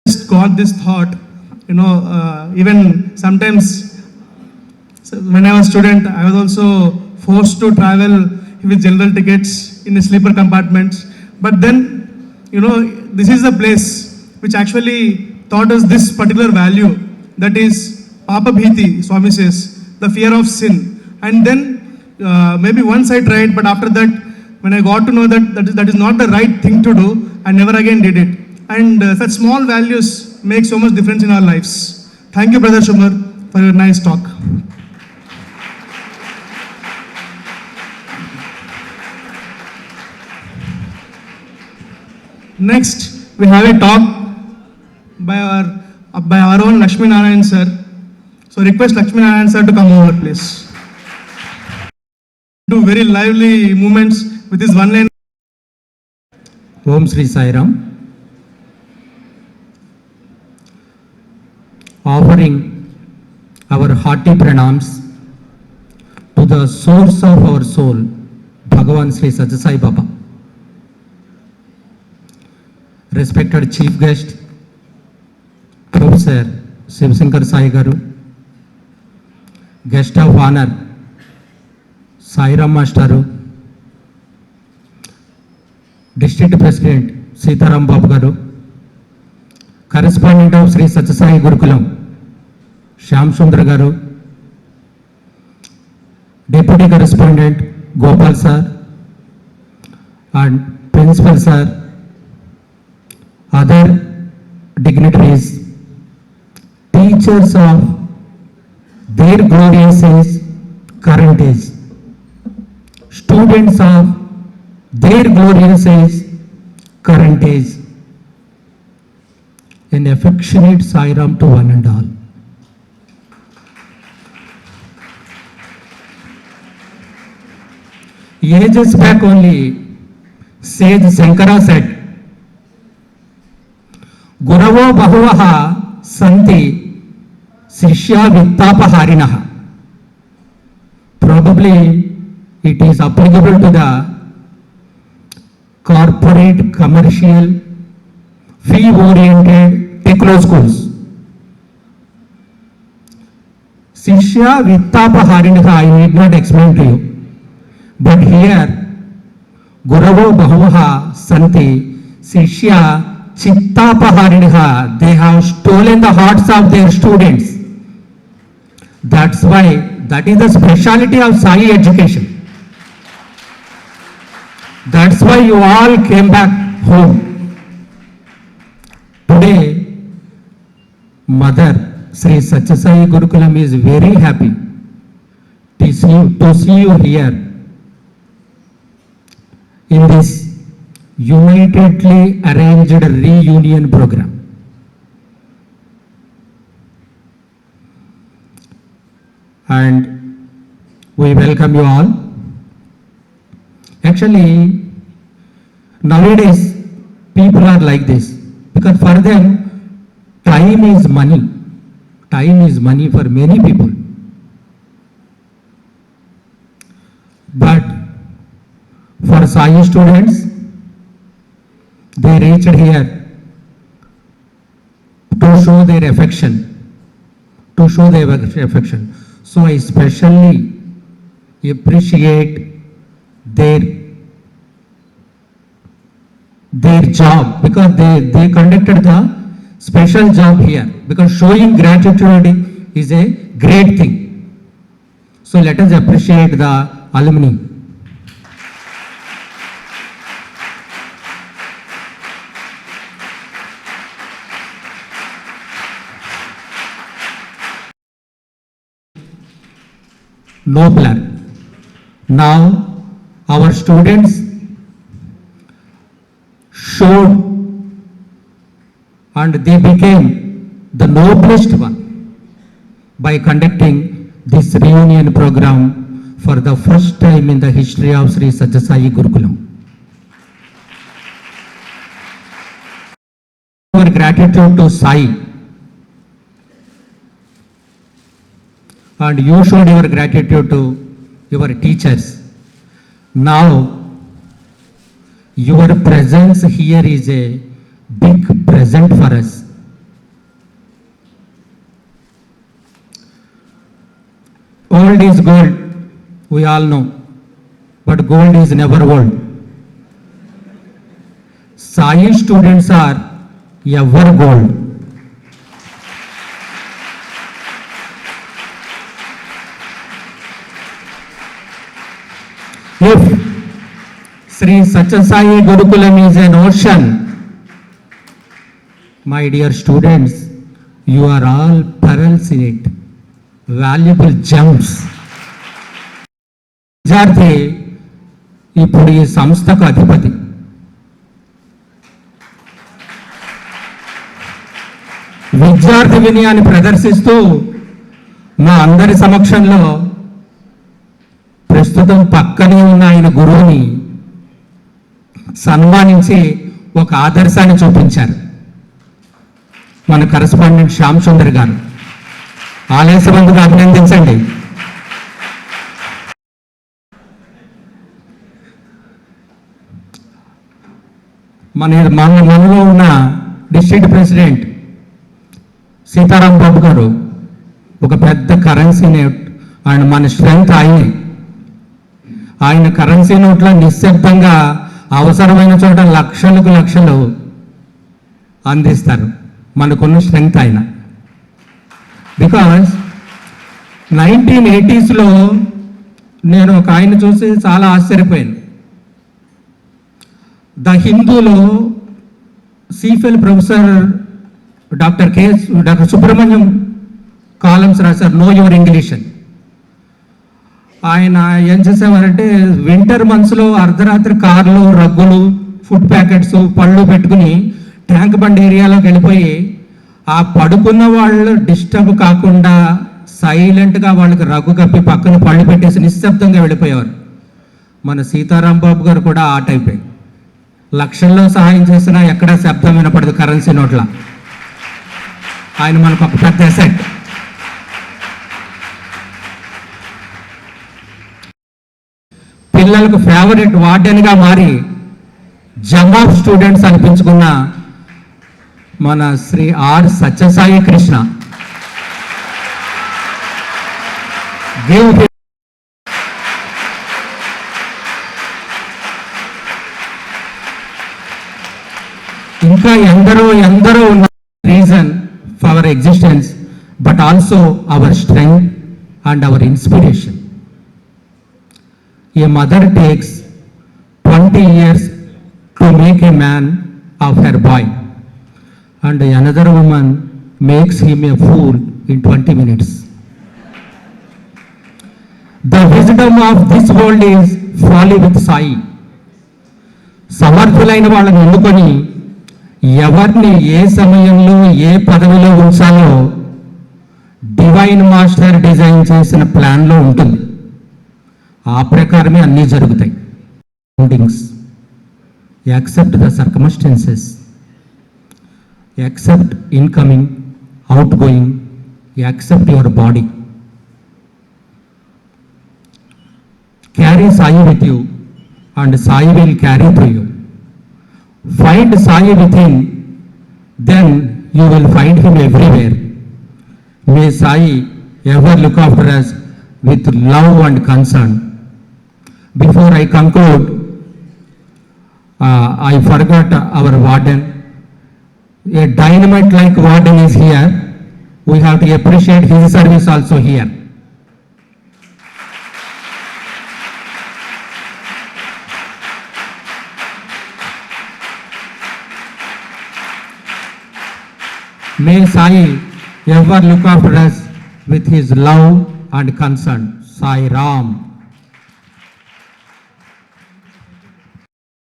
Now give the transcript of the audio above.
just got this thought, even sometimes when I was a student, I was also forced to travel with general tickets in a sleeper compartments. But then, this is the place which actually taught us this particular value, that is Papa Bhiti, Swami says, the fear of sin. And then maybe once I tried, but after that, when I got to know that is not the right thing to do, I never again did it. And such small values make so much difference in our lives. Thank you, Brother Shumar, for your nice talk. Next, we have a talk by our own Lakshmi Narayan sir. So request Lakshmi Narayan sir to come over, please. Do very lively movements with his one line. Om Sri Sai Ram. Offering our hearty pranams to the source of our soul, Bhagavan Sri Satya Sai Baba. Respected Chief Guest, Professor Shivshankar Sai Garu, Guest of Honor, Sai Ram Masteru, District President Sitaram Babu Garu, Correspondent of Sri Satya Sai Gurukulam, Shyam Sundar Garu, Deputy Correspondent Gopal Sir, and Principal Sir, other dignitaries, teachers of their glorious age, current age, students of their glorious age, current age, an affectionate Sai Ram to one and all. Ages back only, sage Shankara said, Guravo Bahuvaha Santi Sishya Vittapahariнаha. Probably it is applicable to the corporate, commercial, fee-oriented techno schools. Sishya Vittapahariнаha, I need not explain to you. But here, Guravo Bahuvaha Santi Sishya Chittapahariнаha, they have stolen the hearts of their students. That's why, that is the speciality of Sai education. That's why you all came back home. Today, Mother Sri Satya Sai Gurukulam is very happy to see you here in this unitedly arranged reunion program. And we welcome you all. Actually, nowadays people are like this because for them time is money. Time is money for many people. But for Sai students, they reached here to show their affection, So I especially appreciate their job because they conducted the special job here because showing gratitude is a great thing. So let us appreciate the alumni. Nobler. Now our students showed and they became the noblest one by conducting this reunion program for the first time in the history of Sri Satya Sai Gurukulam. Our gratitude to Sai, and you showed your gratitude to your teachers. Now, your presence here is a big present for us. gold is gold, we all know, but gold is never old. Sai students are ever gold. If Sri Satya Sai Gurukulam is an ocean, my dear students, you are all pearls in it, valuable gems. విద్యార్థి ఇప్పుడు ఈ సంస్థకు అధిపతి. విద్యార్థి వినయాన్ని ప్రదర్శిస్తూ మా అందరి సమక్షంలో ప్రస్తుతం పక్కనే ఉన్న ఆయన గురువుని సన్మానించి ఒక ఆదర్శాన్ని చూపించారు మన కరెస్పాండెంట్ శ్యామ్ సుందర్ గారు. ఆలయసమందుగా అభినందించండి. మనలో ఉన్న డిస్ట్రిక్ట్ ప్రెసిడెంట్ సీతారాం బాబు గారు ఒక పెద్ద కరెన్సీ నోట్, ఆయన మన స్ట్రెంగ్త్ ఆయన కరెన్సీ నోట్లో నిశ్శబ్దంగా అవసరమైన చోట లక్షలకు లక్షలు అందిస్తారు. మనకున్న స్ట్రెంగ్త్ ఆయన. బికాజ్ 1980s నేను ఒక ఆయన చూసి చాలా ఆశ్చర్యపోయాను. ద హిందూలో CIEFL professor doctor Subrahmanyam columns రాశారు, నో యువర్ ఇంగ్లీష్ అని. ఆయన ఏం చేసేవారంటే వింటర్ మంత్స్లో అర్ధరాత్రి కార్లు, రగ్గులు, ఫుడ్ ప్యాకెట్స్, పళ్ళు పెట్టుకుని ట్యాంక్ బండ్ ఏరియాలోకి వెళ్ళిపోయి ఆ పడుకున్న వాళ్ళు డిస్టర్బ్ కాకుండా సైలెంట్గా వాళ్ళకి రగ్గు కప్పి పక్కన పళ్ళు పెట్టేసి నిశ్శబ్దంగా వెళ్ళిపోయేవారు. మన సీతారాం బాబు గారు కూడా ఆ టైపే. లక్షల్లో సహాయం చేసినా ఎక్కడా శబ్దం వినపడదు కరెన్సీ నోట్ల. ఆయన మనకు ఒక పెద్ద అసెట్. పిల్లలకు ఫేవరెట్ వార్డెన్గా మారి జమ్ ఆఫ్ స్టూడెంట్స్ అనిపించుకున్న మన శ్రీ ఆర్ సత్యసాయి కృష్ణ. ఇంకా ఎందరో ఉన్న reason for hour existence, but also our strength and hour inspiration. A mother takes 20 years to make a man of her boy, and another woman makes him a fool in 20 minutes. The wisdom of this world is folly with Sai. సమర్థులైన వాళ్ళని ఎన్నుకొని ఎవరిని ఏ సమయంలో ఏ పదవిలో ఉంచాలో divine master design చేసిన ప్లాన్లో ఉంటుంది. ఆ ప్రకారమే అన్నీ జరుగుతాయి. Accept the circumstances, accept incoming, out going, accept your body. Carry Sai with you and Sai will carry through you. Find Sai within, then you will find him everywhere. May Sai ever look after us with love and concern. Before I conclude, I forgot our warden. A dynamite like warden is here. We have to appreciate his service also here. May Sai ever look after us with his love and concern. Sai Ram.